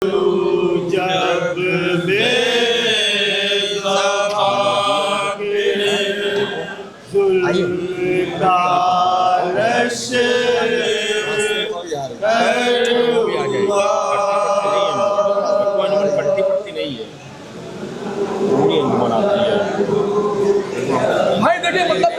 जब पट्टी नहीं है भाई देखिए मतलब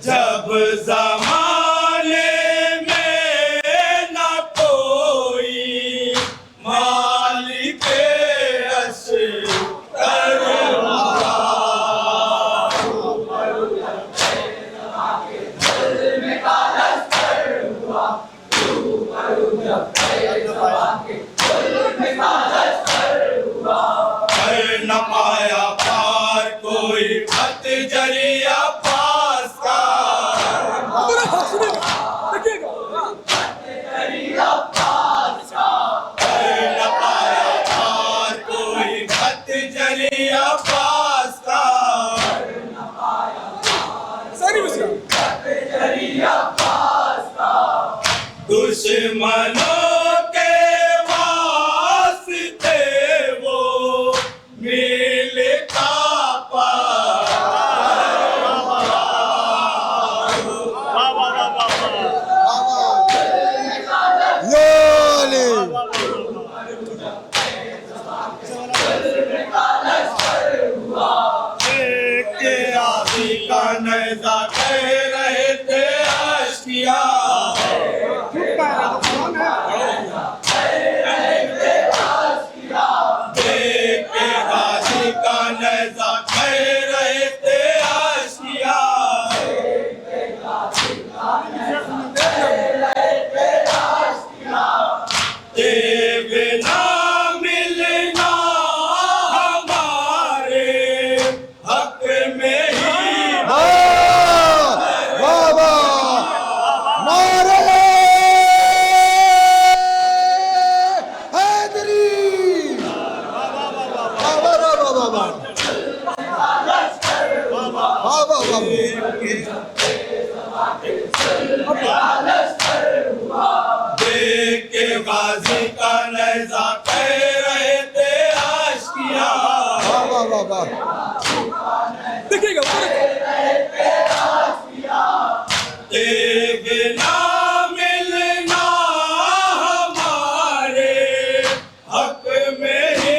जब ज़माने में न कोई मालिक अस्कर हुआ, कर न पाया पार कोई खत जरिया पास का, पास का दुश्मनों के वास्ते वो मिलता नज़ा कह रहे थे अश्किया, देख के गाजी का नज़ा कह रहे थे अश्किया, बिना मिलना हमारे हक में ही तेग ना मिलना हमारे हक में ही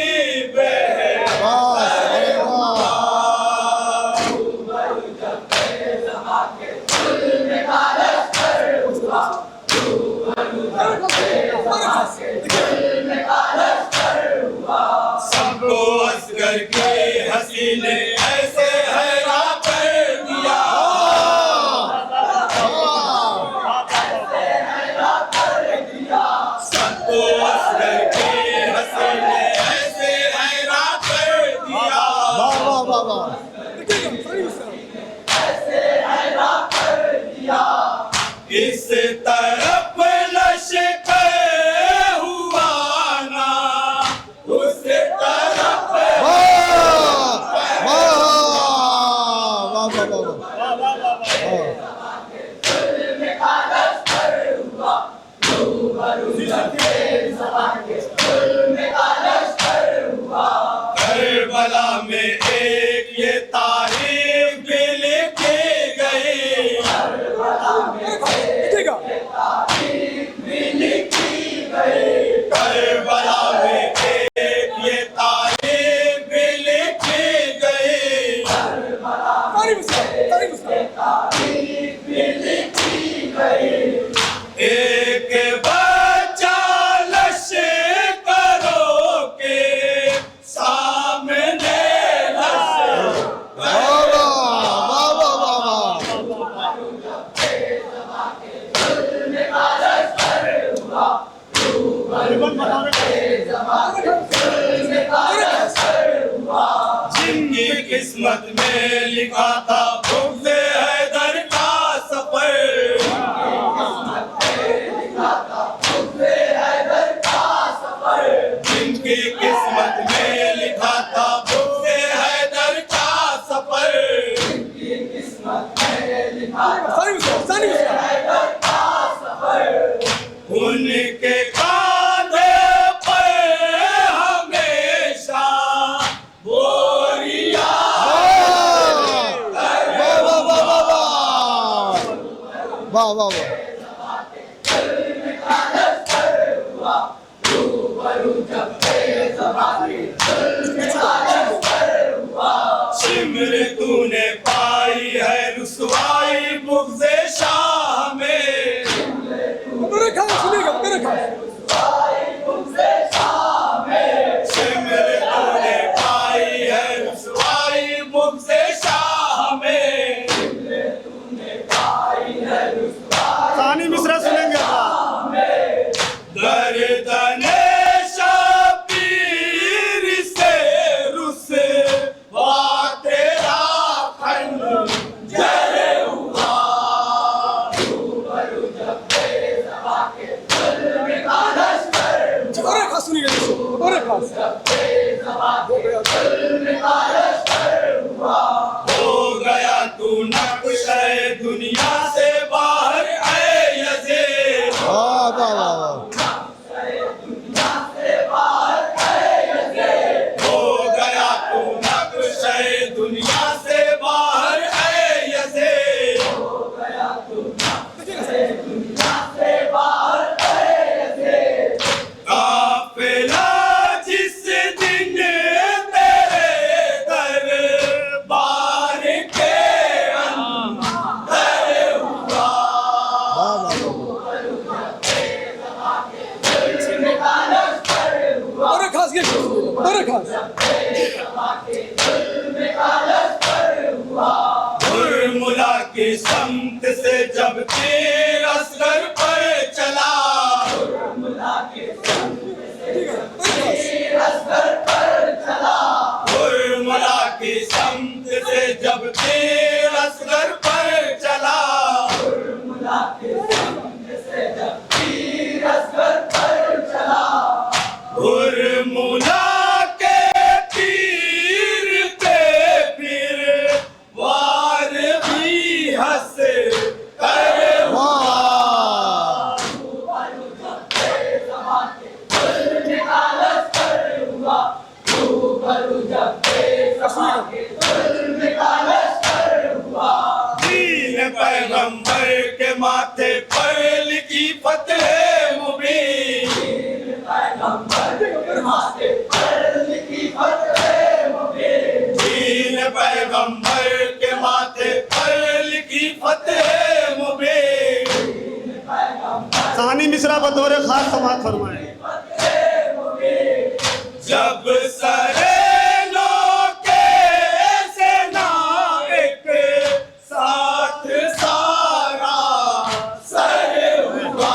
सबको असगर के हसीने ऐसे हैरान कर दिया। सबको असगर के हसीने ऐसे हैरान कर दिया। इस तरफ लश्कर हुआ ना उस तरफ करबला में एक ये तारीफ भी लिखी गई। करबला में एक ये तारीफ भी लिखी गई। एक बच्चा लश्करों के सामने जिनकी किस्मत में लिखा था बुग़्ज़ हैदर का सफर। जिनकी किस्मत में लिखा था बुग़्ज़ हैदर का सफर। उनके कांधे पर हमेशा बोरिया शिमर तूने पाई है रुसवाई बुग़्ज़ शाह में। शिमर तूने पाई है रुसवाई बुग़्ज़ शाह में। कहानी मिश्रा सुनेंगे गर्दने शबीर से रुसवा तेरा खंजर हुआ। हो गया तू नक्शे दुनिया से बाहर ऐ यज़ीद। हो गया तू नक्शे दुनिया से बाहर ऐ यज़ीद। काफ़िला जिस दिन तेरे दरबार के अंदर हुआ। मुला की समत से जब तीर असगर पर चला। मुला की समत से जब तीर असगर पर चला। मुला के तीर पे फिर वार भी हंस कर दीन पैगंबर के मिश्रा बतौर खास समाज फरमाए। जब सरेनों के सेना एक साथ सारा सर हुआ,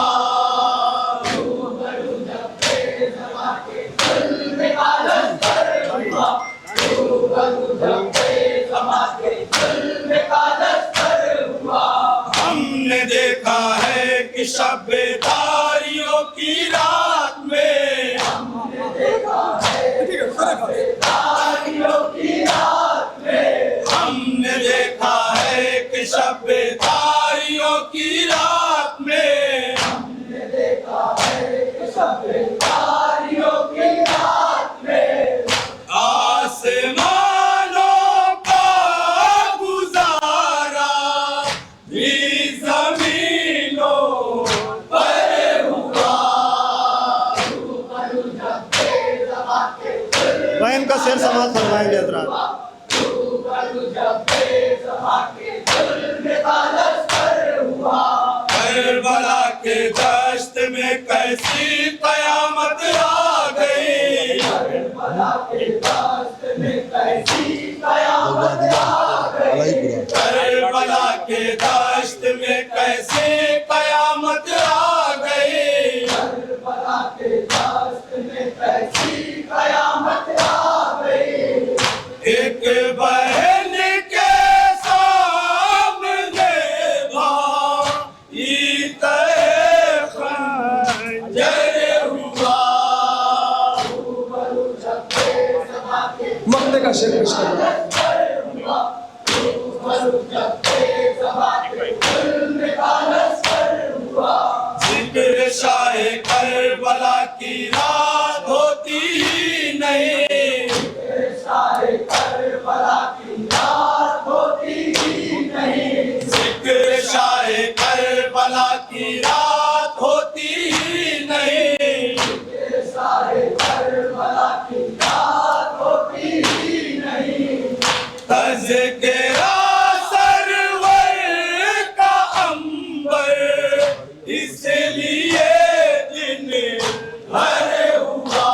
हमने देखा है कि शब्बेदारियों की रात में, हमने देखा है कि शब्बेदारियों की रात में, आसमानों का गुजारा भी जमीनों पर हुआ। बहन का शेर समाज फरमाएंगे हजरात। करबला के दश्त में कैसी कयामत आ गई, करबला के दश्त में कैसी कयामत आ गई, एक बहन के सामने भाई तय खंजर हुआ। मक्ते का शेर पेश करूंगा। जिक्र शाहे करबला की रात होती ही नहीं, जिक्र शाहे करबला की रात होती ही नहीं, तज़किरा सरवर का अंबर इसलिए दिन भर हुआ।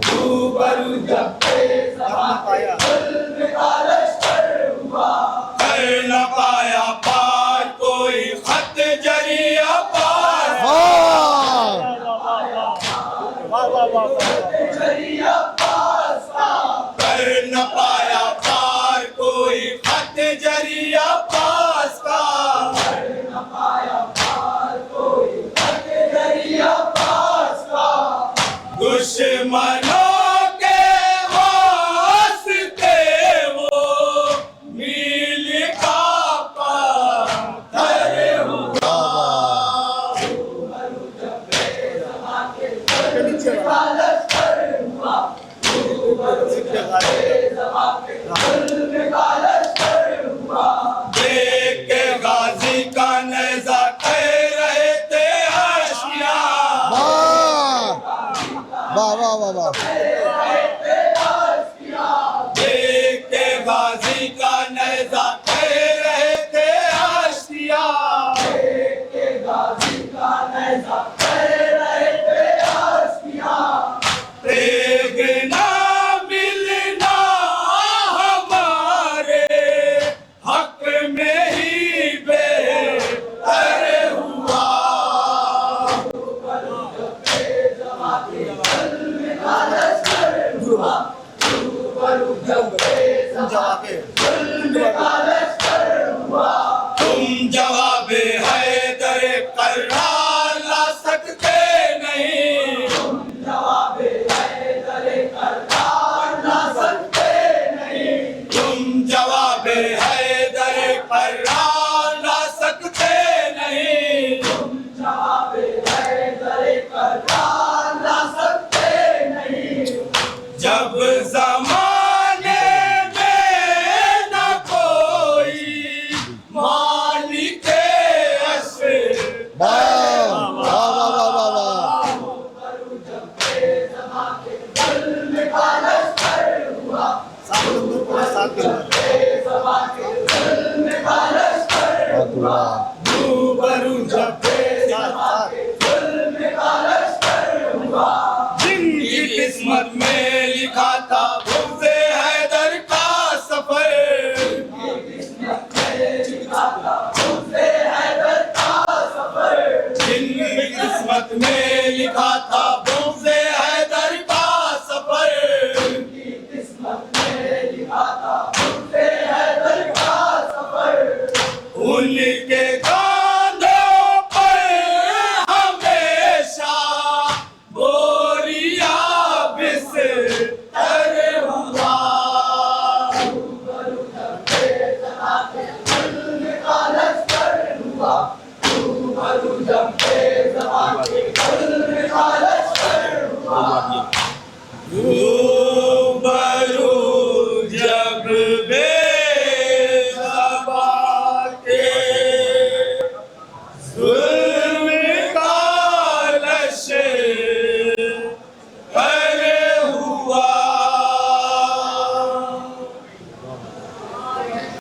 रूबरू जब कर न पाया पार कोई खत जरिया पार, कर न पाया पार कोई खत जरिया पास का, दुश्मनों के वास्ते वो मील का पत्थर हुआ। देख के गाजी का नेज़ा कह रहे थे आशिया, वाह वाह वाह वाह। देख के गाजी का नेज़ा कह रहे थे आशिया, तेग ना मिलना हमारे हक में ही बेहतर हुआ। हुआ। रूबरू जब जिनकी किस्मत में लिखा था बुग़्ज़े हैदर का सफर, जिनकी किस्मत में लिखा था बुग़्ज़े हैदर का सफर, उनके कांधों पर हमेशा बोरिया बिस्तर हुआ।